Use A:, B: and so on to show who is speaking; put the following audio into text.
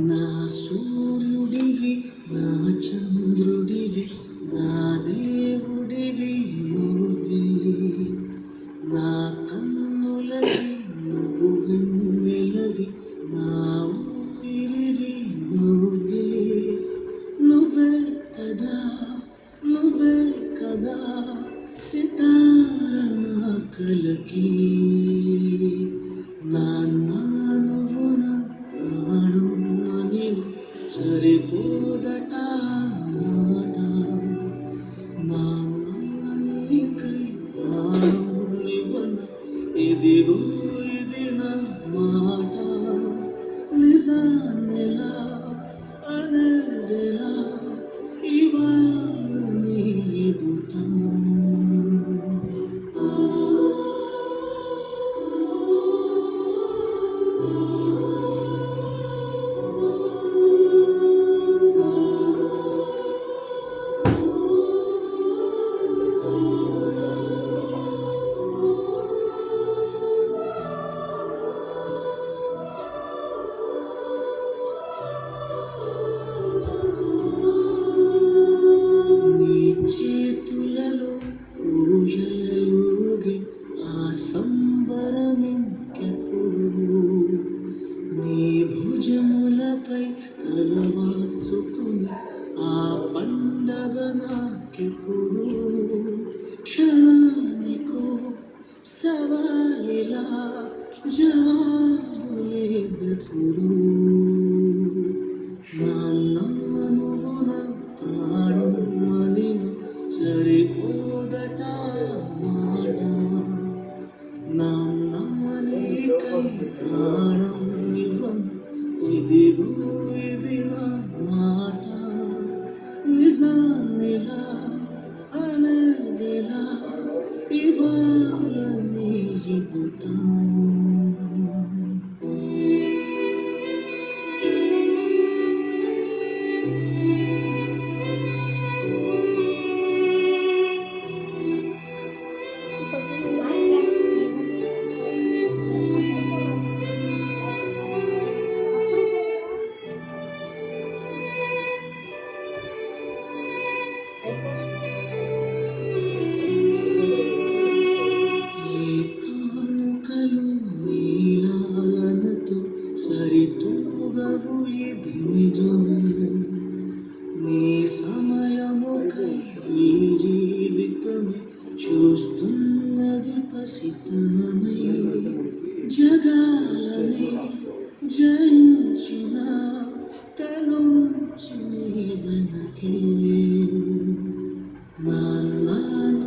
A: నా సూర్యుడివి, నా చంద్రుడివి, నా దేవుడివి నువ్వే. నా కన్నులకి నువ్వు వెన్నెలవి, నా ఊపిరివి నువ్వే. నువ్వే కదా, నువ్వే కదా సితార నా కలకి. నాన్న నువ్వు నా ప్రాణం అని సరిపోదట మాట. నాన్న నీకై ప్రాణం ఇవ్వన, ఇదిగో ఇది నా మాట. నిజాన్నెలా అనేదెలా ఇవాళ నీ ఎదుట. నీ చేతులలో ఊయలలోగి ఆ సంబరమింకెప్పుడు. నీ భుజములపై తలవాల్చుకుని ఆ పండగ నాకెప్పుడు. క్షణానికో సవాలిలా జవాబు లేదెప్పుడు. నాన్న నువ్వు నా ప్రాణం అని సరిపోదట మాట. నాన్న నీకై ప్రాణం ఇవ్వను, ఇదిగో ఇది నా మాట. నిజాన్నిలా అనేదిలా ఇవాళ నీ ఎదుట. ఏ కానుకలు నీలాలనతో సరితూగవు, ఇది నిజమే. నీ సమయముకై ఈ జీవితమే చూస్తున్నది పసితనమై. జగాలని